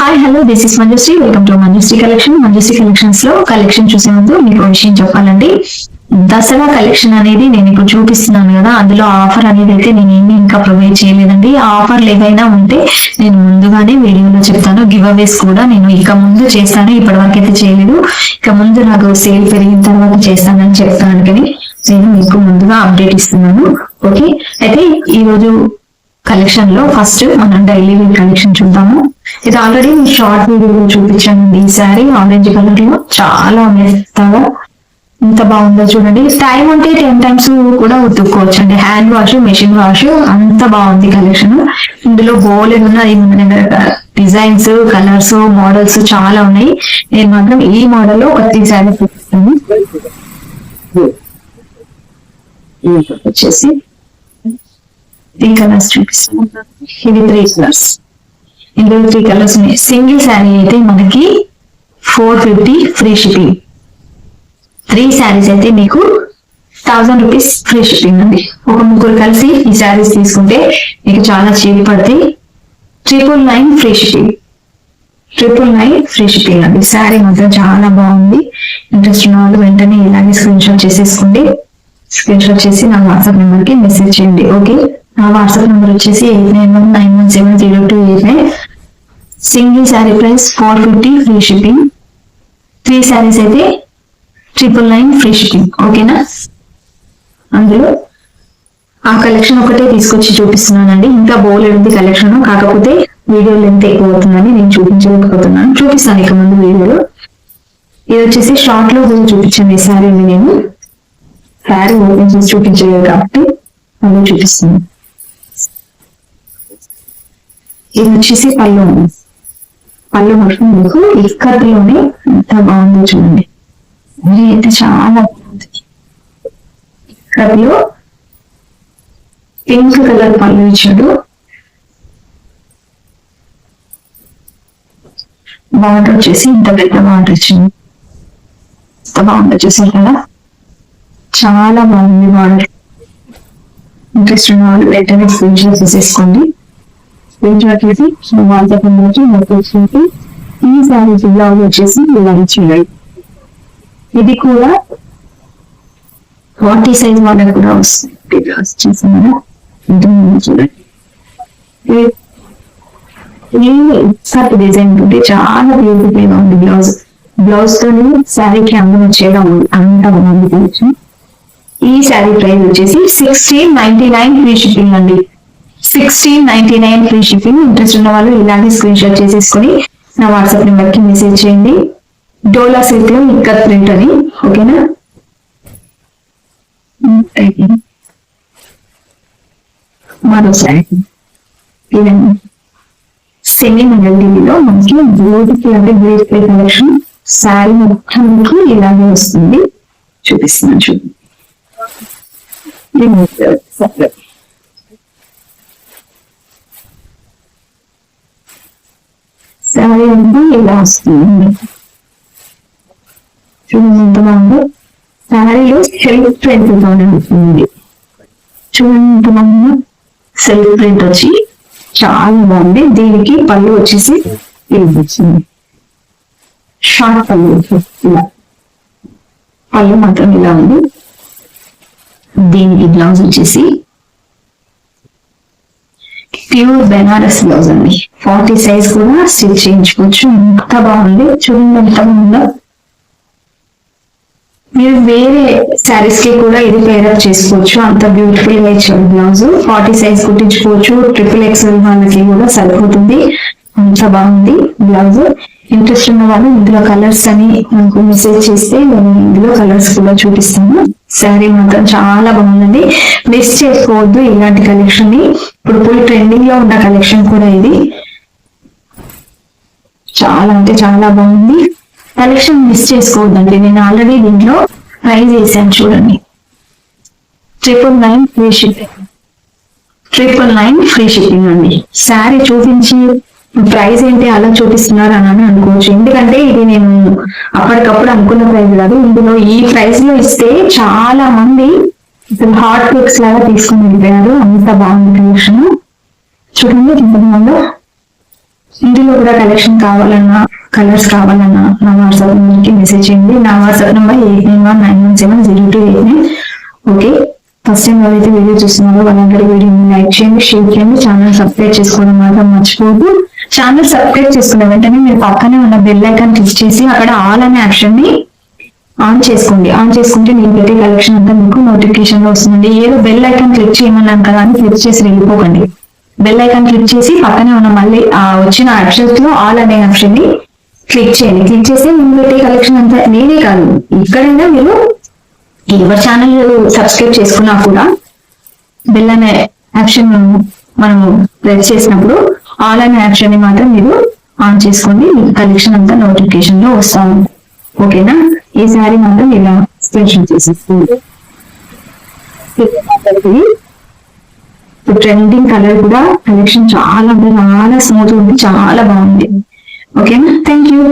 Hi hello this is Manjushree. Welcome to Manjushree collection. Manjushree collections లో collection చూసే ముందు మీకు విషయం చెప్పాలండి. దసరా కలెక్షన్ అనేది నేను ఇప్పుడు చూపిస్తున్నాను కదా, అందులో ఆఫర్ అనేది అయితే నేను ఏమీ ఇంకా ప్రొవైడ్ చేయలేదండి. ఆ ఆఫర్లు ఏవైనా ఉంటే నేను ముందుగానే వీడియోలో చెప్తాను. గివ్ అవేస్ కూడా నేను ఇక ముందు చేస్తాను, ఇప్పటి వరకు అయితే చేయలేదు. ఇక ముందు నాకు సేల్ పెరిగిన తర్వాత చేస్తానని చెప్తాను, కానీ నేను మీకు ముందుగా అప్డేట్ ఇస్తున్నాను. ఓకే, అయితే ఈ రోజు కలెక్షన్ లో ఫస్ట్ మనం డైలీ వేర్ కలెక్షన్ చూద్దాము. ఇది ఆల్రెడీ నేను షార్ట్ వీడియోలో చూపించాను. ఈ సారీ ఆరెంజ్ కలర్ లో చాలా మెత్తగా ఎంత బాగుందో చూడండి. టైం ఉంటే 10 times కూడా ఉతుక్కోవచ్చు అండి. హ్యాండ్ వాష్, మెషిన్ వాష్, అంత బాగుంది కలెక్షన్. ఇందులో బోలెడ్ ఉన్నాయి, మన దగ్గర డిజైన్స్, కలర్స్, మోడల్స్ చాలా ఉన్నాయి. నేను మాత్రం ఈ మోడల్ లో ఒక 3 సారీస్ చూపిస్తాను. వచ్చేసి 3 కలర్స్ చూపిస్తాను. ఇది 3 కలర్స్. ఇందులో 3 కలర్స్ ఉన్నాయి. సింగిల్ శారీ అయితే మనకి 450 ఫ్రీ షిప్పింగ్. 3 శారీస్ అయితే మీకు 1000 రూపీస్ ఫ్రీ షిప్పింగ్ అండి. ఒక ముగ్గురు కలిసి ఈ శారీస్ తీసుకుంటే మీకు చాలా చీప్ పడతాయి. 999 ఫ్రీ షిప్పింగ్. 999 ఫ్రీ షిప్పింగ్ అండి. శారీ మాత్రం చాలా బాగుంది. ఇంట్రెస్ట్ ఉన్న వాళ్ళు వెంటనే ఇలాగే స్క్రీన్ షాట్ చేసేసుకోండి. స్క్రీన్ షాట్ చేసి నా వాట్సాప్ నెంబర్ కి మెసేజ్ చేయండి. ఓకే, నా వాట్సాప్ నెంబర్ వచ్చేసి 8919170289. Single sari price 450 free shipping. 3 saris అయితే 999 ఫ్రీ షిప్పింగ్. ఓకేనా, అందులో ఆ కలెక్షన్ ఒకటే తీసుకొచ్చి చూపిస్తున్నానండి. ఇంకా బోలెడ్ ఉంది కలెక్షన్, కాకపోతే వీడియో లెంత్ ఎక్కువ అవుతుందని నేను చూపించలేకపోతున్నాను. చూపిస్తాను ఇక ముందు వీడియోలో. ఇది వచ్చేసి షార్ట్ లో కూడా చూపించాను. ఈ శారీని నేను శారీ ఓపెన్ చేసి చూపించలేదు కాబట్టి అదే చూపిస్తున్నాను. ఇది వచ్చేసి పళ్ళు మొత్తం మీకు ఇక్కత్లోనే ఎంత బాగుందో చూడండి. ఇది అయితే చాలా బాగుంది. ఇక్కత్లో పింక్ కలర్ పళ్ళు ఇచ్చాడు. బార్డర్ వచ్చేసి ఇంత పెద్ద బార్డర్ ఇచ్చింది. ఎంత బాగుందో చూసారు కదా, చాలా బాగుంది బార్డర్. ఇంట్రెస్ట్ ఉన్న వాళ్ళు వెంటనే స్క్రీన్ షాట్ చేసేసుకోండి. వాట్సాప్ నెంబర్కి ఈ శారీ బ్లౌజ్ వచ్చేసి ఇలా ఇచ్చింది. ఇది కూడా 40 సైజ్ మోడల్ కూడా వస్తుంది. బ్లౌజ్ చూసాను చూడండి. ఇక్కత్ డిజైన్ ఉంటే చాలా బ్యూటిఫుల్ గా ఉంది. బ్లౌజ్ తో శారీకి అందం వచ్చేయడం అంత బాగుంది. ఈ శారీ ప్రైస్ వచ్చేసి 1699 ఫ్రీ షిప్పింగ్ అండి. 1699 ఫ్రీ షిప్పింగ్. ఇంట్రెస్ట్ ఉన్న వాళ్ళు ఇలాగే స్క్రీన్ షాట్ చేసేసుకొని నా వాట్సాప్ నెంబర్ కి మెసేజ్ చేయండి. డోలా సిల్క్ లో ఇక్కత్ ప్రింట్ అని. ఓకేనా, మరో శారీ సెమీ మెల్డీలో మనకి బ్యూటిఫుల్ అంటే బ్యూటిఫుల్ కలెక్షన్. శారీ మొత్తానికి ఇలాగే వస్తుంది. చూపిస్తున్నాను చూడండి. శారీ అంతా ఇలా వస్తుంది. చూడండి ఎంత బాగుందో. శారీలో సెల్ఫ్ ప్రింట్ ఉంటుంది. చూడండి ఎంత బాగుందో. సెల్ఫ్ ప్రింట్ వచ్చి చాలా బాగుంది. దీనికి పళ్ళు వచ్చేసి ఇలా వచ్చింది. షార్ట్ పళ్ళు ఇలా, పళ్ళు మాత్రం ఇలా ఉంది. దీనికి బ్లౌజ్ వచ్చేసి ప్యూర్ బెనారస్ బ్లౌజ్ అండి. 40 సైజ్ కూడా స్టిచ్ చేయించుకోవచ్చు. ఎంత బాగుంది చూడండి, ఎంత బాగుందో. మీరు వేరే శారీస్ కి కూడా ఇది పేరప్ చేసుకోవచ్చు. అంత బ్యూటిఫుల్ గా ఇచ్చాడు బ్లౌజ్. 40 సైజ్ కుట్టించుకోవచ్చు. XXL వాళ్ళకి కూడా సరిపోతుంది. అంత బాగుంది బ్లౌజ్. ఇంట్రెస్ట్ ఉన్న వాళ్ళు ఇందులో కలర్స్ అని నాకు మెసేజ్ చేస్తే నేను ఇందులో కలర్స్ కూడా చూపిస్తాను. శారీ మాత్రం చాలా బాగుందండి. మిస్ చేసుకోవద్దు ఇలాంటి కలెక్షన్ ని. ఇప్పుడు ఫుల్ ట్రెండింగ్ లో ఉన్న కలెక్షన్ కూడా ఇది. చాలా అంటే చాలా బాగుంది కలెక్షన్. మిస్ చేసుకోవద్దండి. నేను ఆల్రెడీ దీంట్లో ప్రైస్ వేసాను చూడండి. 999 ఫ్రీ షిప్పింగ్. 999 ఫ్రీ షిప్పింగ్ అండి. శారీ చూపించి ప్రైస్ ఏంటి అలా చూపిస్తున్నారు అని అనుకోవచ్చు. ఎందుకంటే ఇది నేను అప్పటికప్పుడు అనుకున్న ప్రైస్ కాదు. ఇందులో ఈ ప్రైస్ లో ఇస్తే చాలా మంది హాట్ కేక్స్ లాగా తీసుకుని వెళ్ళిపోయారు. అంత బాగుంది కలెక్షన్. చూడండి ఎంత బాగుందో. ఇందులో కూడా కలెక్షన్ కావాలన్నా, కలర్స్ కావాలన్నా నా వాట్సాప్ నెంబర్కి మెసేజ్ చేయండి. నా WhatsApp number 8919170289. Okay, first time ఎవరైతే వీడియో చూస్తున్నారో వాళ్ళందరూ వీడియోని లైక్ చేయండి, షేర్ చేయండి, ఛానల్ సబ్స్క్రైబ్ చేసుకోవడం మాత్రం మర్చిపోదు. ఛానల్ సబ్స్క్రైబ్ చేసుకున్న వెంటనే మీరు పక్కనే ఉన్న బెల్ ఐకాన్ క్లిక్ చేసి అక్కడ ఆల్ అనే ఆప్షన్ ని ఆన్ చేసుకోండి. ఆన్ చేసుకుంటే నేను పెట్టే కలెక్షన్ అంతా మీకు నోటిఫికేషన్ లో వస్తుందండి. ఏదో బెల్ ఐకాన్ క్లిక్ చేయమన్నాను కదా అని క్లిక్ చేసి వెళ్ళిపోకండి. బెల్ ఐకాన్ క్లిక్ చేసి పక్కనే ఉన్న మళ్ళీ వచ్చిన ఆప్షన్స్ లో ఆల్ అనే ఆప్షన్ ని క్లిక్ చేయండి. క్లిక్ చేస్తే నేను పెట్టే కలెక్షన్ అంతా, నేనే కాదు ఇక్కడైనా మీరు ఎవరి ఛానల్ సబ్స్క్రైబ్ చేసుకున్నా కూడా బెల్ అనే ఆప్షన్ మనము ప్రెస్ చేసినప్పుడు ఆల్ అనే ఆప్షన్ ని మాత్రం మీరు ఆన్ చేసుకోండి. మీకు కలెక్షన్ అంతా నోటిఫికేషన్ లో వస్తాము. ఓకేనా, ఈసారి మాత్రం ఇలా స్పెషల్ చేసేస్తుంది. ట్రెండింగ్ కలర్ కూడా కలెక్షన్ చాలా స్మూత్ ఉంది, చాలా బాగుంది. ఓకేనా, థ్యాంక్ యూ.